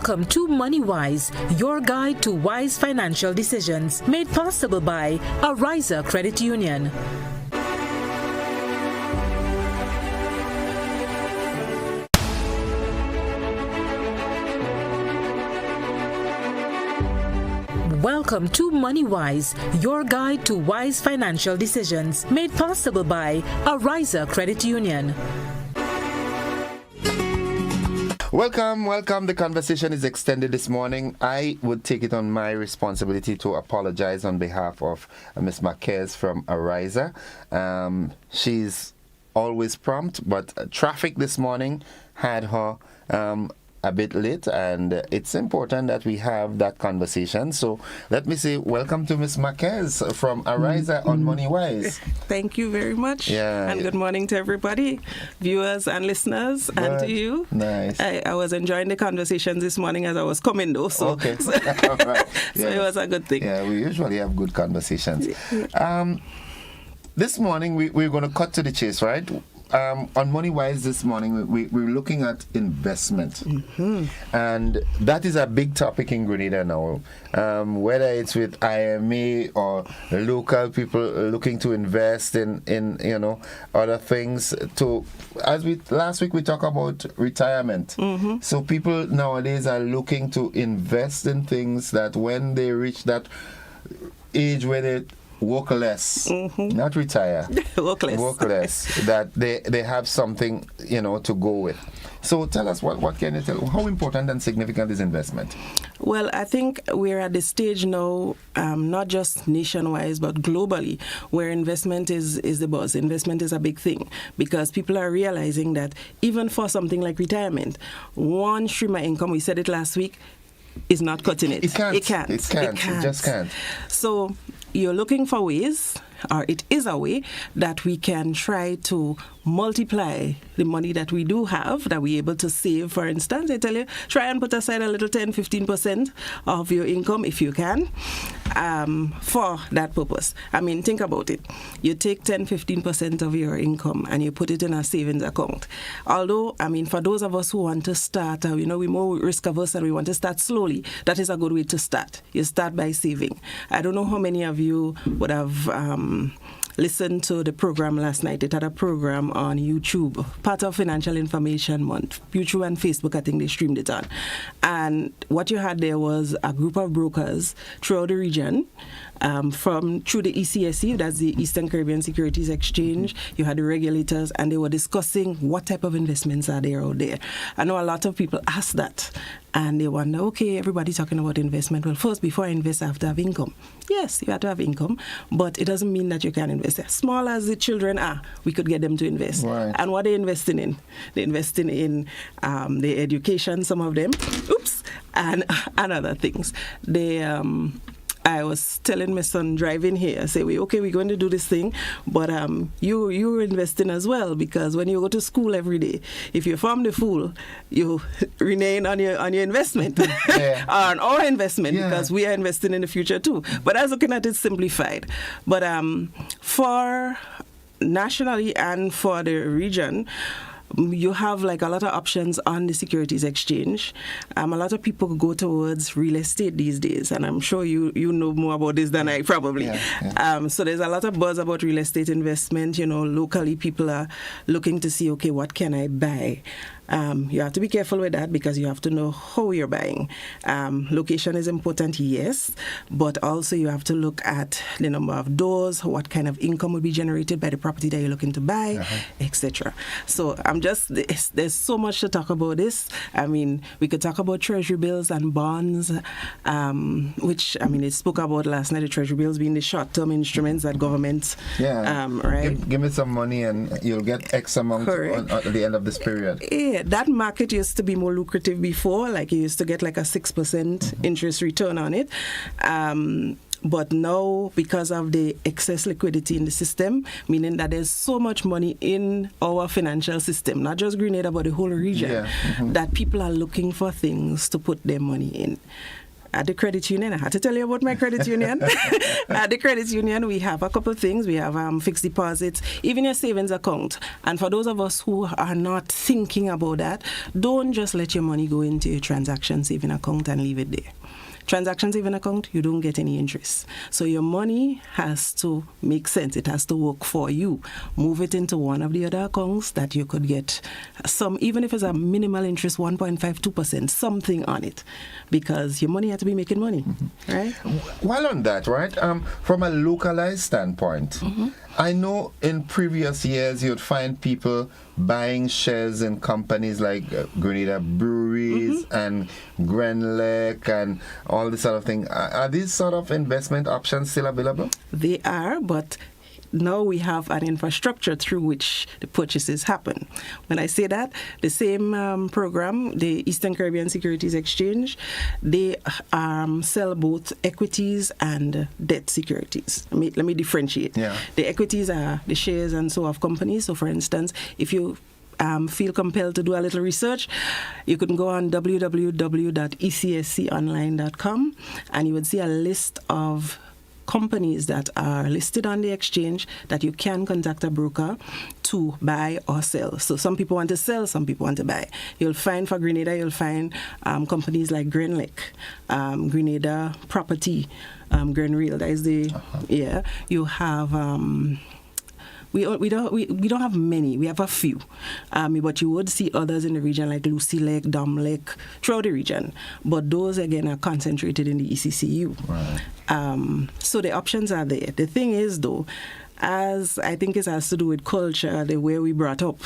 Welcome to MoneyWise, your guide to wise financial decisions, made possible by Ariza Credit Union. Welcome to MoneyWise, your guide to wise financial decisions, made possible by Ariza Credit Union. Welcome. The conversation is extended this morning. I would take it on my responsibility to apologize on behalf of Ms. Marquez from Ariza. She's always prompt, but traffic this morning had her a bit late, and it's important that we have that conversation. So let me say welcome to Ms. Marquez from Ariza on MoneyWise. Thank you very much. Yeah. And good morning to everybody, viewers and listeners, and to you. Nice. I was enjoying the conversations this morning as I was coming though. So, okay. so, All right. so it was a good thing. Yeah, we usually have good conversations. This morning we're going to cut to the chase, right? On MoneyWise this morning, we're looking at investment. Mm-hmm. And that is a big topic in Grenada now. Whether it's with IMA or local people looking to invest in other things. Last week we talked about retirement. Mm-hmm. So people nowadays are looking to invest in things that when they reach that age where they work less, not retire. Work less. That they have something to go with. So tell us, what can you tell? How important and significant is investment? Well, I think we're at the stage now, not just nation-wise, but globally, where investment is the buzz. Investment is a big thing because people are realizing that even for something like retirement, one stream of income, we said it last week, is not cutting it. It can't. It just can't. So you're looking for ways, or it is a way, that we can try to multiply the money that we do have, that we're able to save. For instance, I tell you, try and put aside a little 10-15% of your income, if you can, for that purpose. I mean, think about it. You take 10-15% of your income and you put it in a savings account. Although, I mean, for those of us who want to start, we're more risk averse and we want to start slowly, that is a good way to start. You start by saving. I don't know how many of you would have listened to the program last night. It had a program on YouTube, part of Financial Information Month. YouTube and Facebook, I think they streamed it on. And what you had there was a group of brokers throughout the region, through the ECSE, that's the Eastern Caribbean Securities Exchange. You had the regulators, and they were discussing what type of investments are there out there. I know a lot of people ask that, and they wonder, okay, everybody's talking about investment. Well, first, before I invest, I have to have income. Yes, you have to have income, but it doesn't mean that you can invest. As small as the children are, we could get them to invest. Right. And what are they investing in? They're investing in their education, some of them, and other things. I was telling my son driving here, I say, we're going to do this thing, but you're investing as well, because when you go to school every day, if you farm the fool, you renege on your investment, yeah. on our investment, yeah. because we are investing in the future too. But I was looking at it simplified. But for nationally and for the region, you have like a lot of options on the securities exchange. A lot of people go towards real estate these days, and I'm sure you know more about this than I probably. Yeah. So there's a lot of buzz about real estate investment. Locally people are looking to see, okay, what can I buy? You have to be careful with that because you have to know how you're buying. Location is important, yes, but also you have to look at the number of doors, what kind of income will be generated by the property that you're looking to buy, etc. So there's so much to talk about this. I mean, we could talk about treasury bills and bonds, which, I mean, it spoke about last night, the treasury bills being the short-term instruments that governments, right? Give me some money and you'll get X amount at the end of this period. Yeah, that market used to be more lucrative before, like you used to get like a 6% interest return on it. But now, because of the excess liquidity in the system, meaning that there's so much money in our financial system, not just Grenada, but the whole region, that people are looking for things to put their money in. at the credit union, I had to tell you about my credit union. At the credit union, we have a couple of things. We have fixed deposits, even your savings account. And for those of us who are not thinking about that, don't just let your money go into your transaction saving account and leave it there. Transaction saving account, you don't get any interest. So your money has to make sense. It has to work for you. Move it into one of the other accounts that you could get some, even if it's a minimal interest, 1.52%, something on it, because your money has to be making money, right? While on that, right, from a localized standpoint, I know in previous years you'd find people buying shares in companies like Grenada Breweries and Grenlec and all this sort of thing. Are these sort of investment options still available? They are, but now we have an infrastructure through which the purchases happen. When I say that, the same program, the Eastern Caribbean Securities Exchange, they sell both equities and debt securities. Let me differentiate. Yeah. The equities are the shares and so of companies. So, for instance, if you feel compelled to do a little research, you can go on www.ecsconline.com and you would see a list of companies that are listed on the exchange that you can contact a broker to buy or sell. So some people want to sell, some people want to buy. You'll find for Grenada, you'll find companies like Grenlec, Grenada Property, Grenreal. That is the yeah. You have. We don't have many. We have a few, but you would see others in the region like Lucy Lake, Dom Lake, throughout the region. But those again are concentrated in the ECCU. Right. So the options are there. The thing is, though, as I think it has to do with culture, the way we brought up,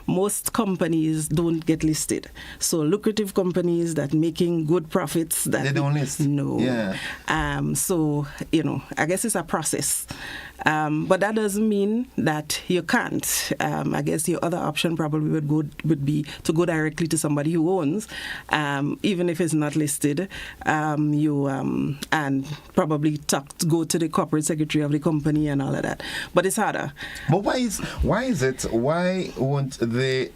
most companies don't get listed. So lucrative companies that making good profits, that they don't list. No. Yeah. So I guess it's a process. But that doesn't mean that you can't. I guess your other option probably would be to go directly to somebody who owns, even if it's not listed. And probably go to the corporate secretary of the company and all of that. But it's harder. But why won't they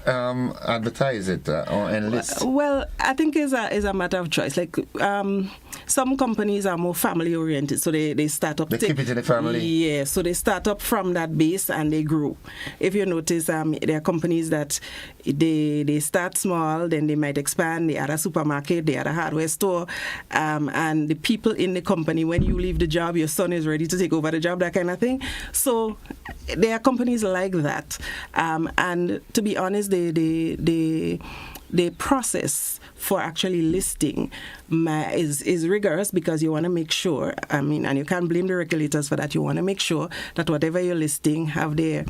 advertise it or enlist? Well, I think it's a matter of choice. Like some companies are more family oriented, so they start up. They keep it in the family. Yeah, so they start up from that base and they grow. If you notice, there are companies that they start small, then they might expand. They add a supermarket, they add a hardware store, and the people in the company, when you leave the job, your son is ready to take over the job, that kind of thing. So there are companies like that, and to be honest, the process for actually listing is rigorous, because you want to make sure, and you can't blame the regulators for that, you want to make sure that whatever you're listing have their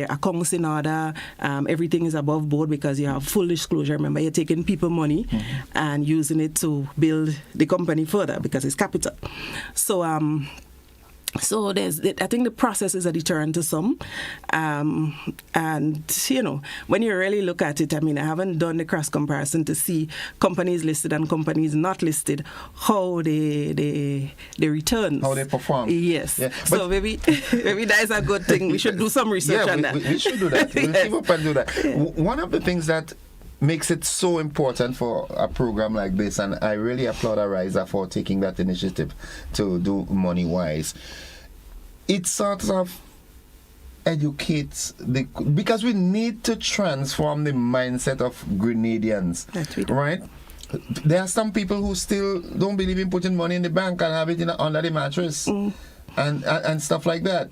accounts in order, everything is above board, because you have full disclosure. Remember, you're taking people money and using it to build the company further, because it's capital. So I think the process is a deterrent to some. And, when you really look at it, I haven't done the cross comparison to see companies listed and companies not listed, how the returns. How they perform. Yes. Yeah. So maybe that is a good thing. We should do some research on that. We should do that. We'll keep up and do that. Yeah. One of the things that makes it so important for a program like this, and I really applaud Ariza for taking that initiative to do Money Wise. It sort of educates because we need to transform the mindset of Grenadians, right? There are some people who still don't believe in putting money in the bank and have it under the mattress and stuff like that,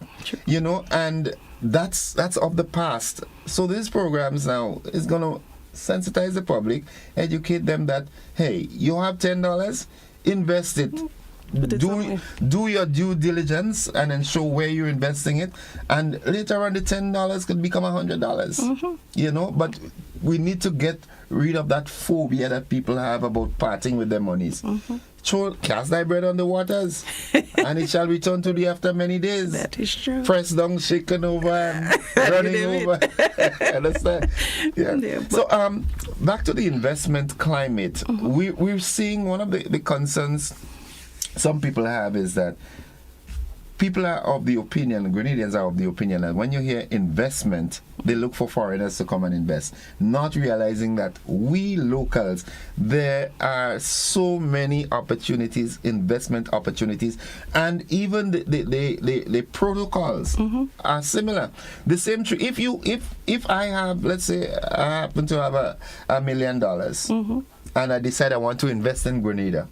and that's of the past. So these programs now is gonna sensitize the public, educate them that, hey, you have $10, invest it. Do your due diligence and ensure where you're investing it, and later on the $10 could become $100. But we need to get rid of that phobia that people have about parting with their monies. Cast thy bread on the waters, and it shall return to thee after many days. That is true. Pressed down, shaken over, and running over. Understand? Yeah. So, back to the investment climate. We're seeing one of the concerns some people have is that people are of the opinion, Grenadians are of the opinion that when you hear investment, they look for foreigners to come and invest, not realizing that we locals, there are so many opportunities, investment opportunities, and even the protocols are similar. The same true. If I have, let's say, I happen to have $1 million, and I decide I want to invest in Grenada,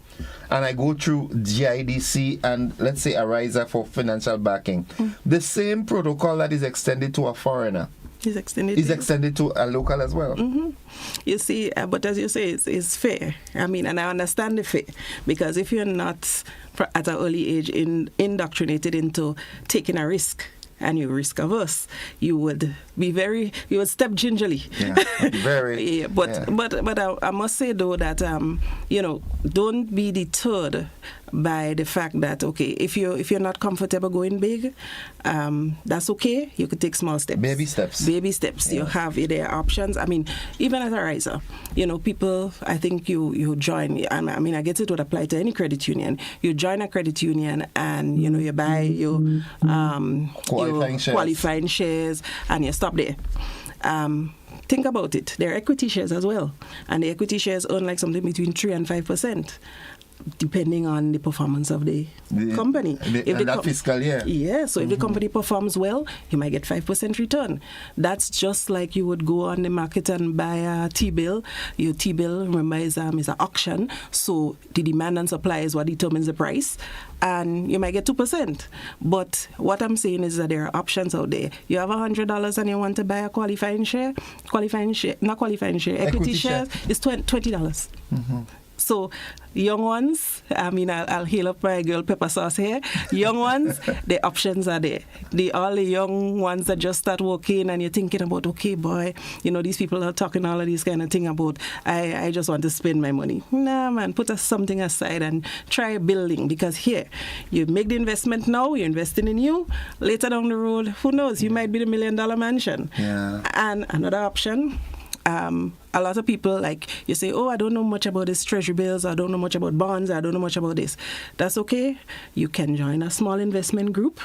and I go through GIDC and let's say Ariza for financial backing, the same protocol that is extended to a foreigner is extended to a local as well. You see, but as you say, it's fair. I mean, and I understand the fear, because if you're not at an early age indoctrinated into taking a risk, and you're risk averse, you would step gingerly. Yeah, very. Yeah, but I must say though that don't be deterred by the fact that, okay, if you're not comfortable going big, that's okay. You could take small steps. Baby steps. Yeah. You have there are options. I mean, even as a riser, people, I think you join. I mean, I guess it would apply to any credit union. You join a credit union and you buy your qualifying shares and you stop there. Think about it. There are equity shares as well, and the equity shares earn like something between 3 and 5%. Depending on the performance of the company. That fiscal year. Yeah, so if the company performs well, you might get 5% return. That's just like you would go on the market and buy a T-bill. Your T-bill, remember, is an auction, so the demand and supply is what determines the price, and you might get 2%. But what I'm saying is that there are options out there. You have $100 and you want to buy a equity share, it's $20. So young ones, I mean, I'll heal up my girl Pepper Sauce here. Young ones, the options are there. All the young ones that just start working and you're thinking about, okay, boy, these people are talking all of these kind of thing about, I just want to spend my money. Nah, man, put something aside and try building, because here, you make the investment now, you're investing in you. Later down the road, who knows, you might be the $1 million mansion. Yeah. And another option, a lot of people, like, you say, oh, I don't know much about this treasury bills, I don't know much about bonds, I don't know much about this. That's okay. You can join a small investment group.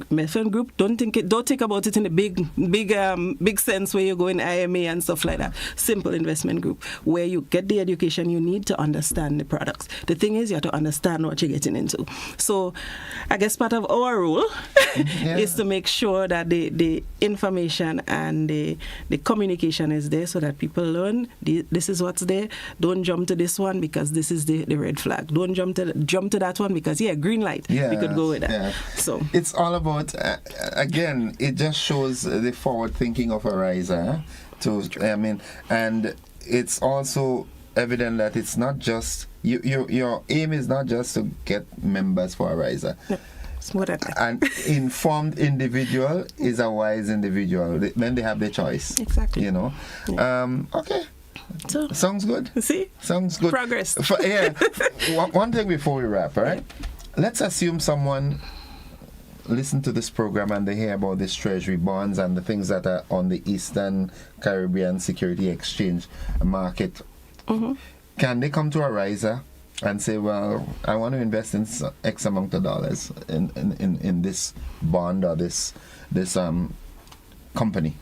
Don't think about it in a big sense where you go in IMA and stuff like that. Simple investment group where you get the education you need to understand the products. The thing is, you have to understand what you're getting into. So I guess part of our role is to make sure that the information and the communication is there so that people learn this is what's there. Don't jump to this one because this is the red flag. Don't jump to that one because green light. We could go with that. Yeah. So it's all about again. It just shows the forward thinking of Ariza. And it's also evident that it's not just your aim is not just to get members for Ariza. No. An informed individual is a wise individual. Then they have their choice. Exactly. Okay. So, sounds good. See? Sounds good. Progress. One thing before we wrap, all right? Let's assume someone listen to this program and they hear about this treasury bonds and the things that are on the Eastern Caribbean Security Exchange market. Can they come to Ariza and say, well, I want to invest in X amount of dollars in this bond or this company?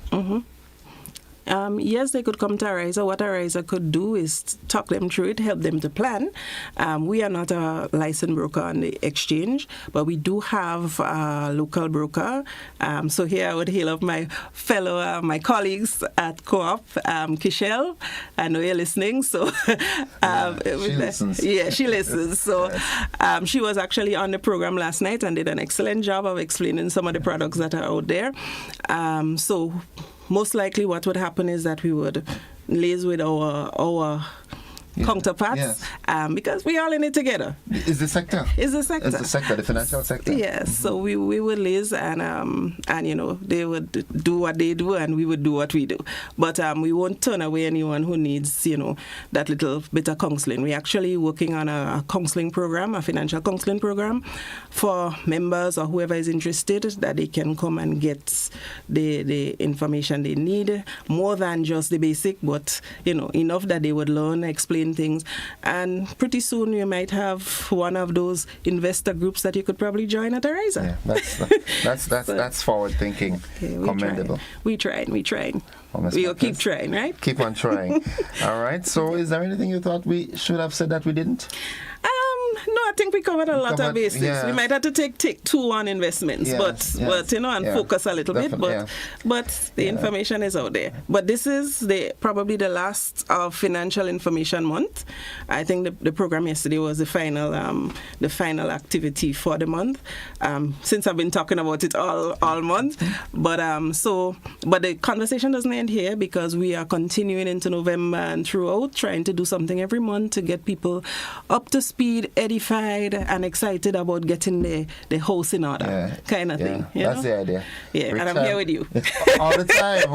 Yes, they could come to Ariza. What Ariza could do is talk them through it, help them to plan. We are not a licensed broker on the exchange, but we do have a local broker. So here I would hail up my my colleagues at Co-op, Kishel. I know you're listening. So she listens. Yeah, she listens. So she was actually on the program last night and did an excellent job of explaining some of the products that are out there. So most likely what would happen is that we would liaise with our counterparts, because we all in it together. Is the sector? Is the sector. Is the sector, the financial sector. Yes, so we would liaise and they would do what they do and we would do what we do. But we won't turn away anyone who needs, that little bit of counseling. We're actually working on a counseling program, a financial counseling program for members or whoever is interested, that they can come and get the information they need, more than just the basic, but enough that they would learn, explain doing things. And pretty soon you might have one of those investor groups that you could probably join at Ariza. Yeah, that's forward thinking. Okay, commendable. We tried. We'll keep trying, right? Keep on trying. All right. So is there anything you thought we should have said that we didn't? No, I think we covered a lot of bases. Yeah. We might have to take two on investments, but focus a little bit. But the information is out there. But this is probably the last of Financial Information Month. I think the program yesterday was the final activity for the month. Since I've been talking about it all month, but the conversation doesn't end here, because we are continuing into November and throughout, trying to do something every month to get people up to speed, edified, and excited about getting the house in order, kind of thing. That's the idea. Yeah, and I'm here with you. all the time.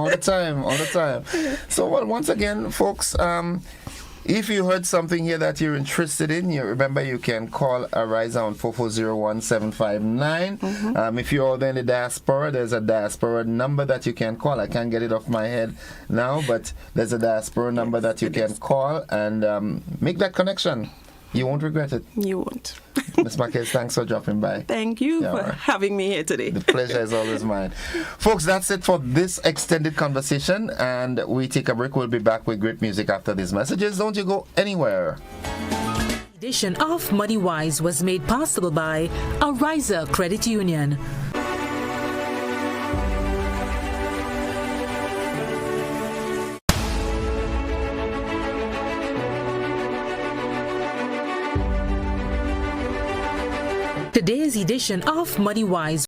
So, well, once again, folks, if you heard something here that you're interested in, remember you can call Ariza on 4401759. If you're there in the diaspora, there's a diaspora number that you can call. I can't get it off my head now, but there's a diaspora number that you can call and make that connection. You won't regret it. You won't. Ms. Marquez, thanks for dropping by. Thank you for having me here today. The pleasure is always mine. Folks, that's it for this extended conversation, and we take a break. We'll be back with great music after these messages. Don't you go anywhere. Edition of Money Wise was made possible by Ariza Credit Union. Today's edition of Money Wise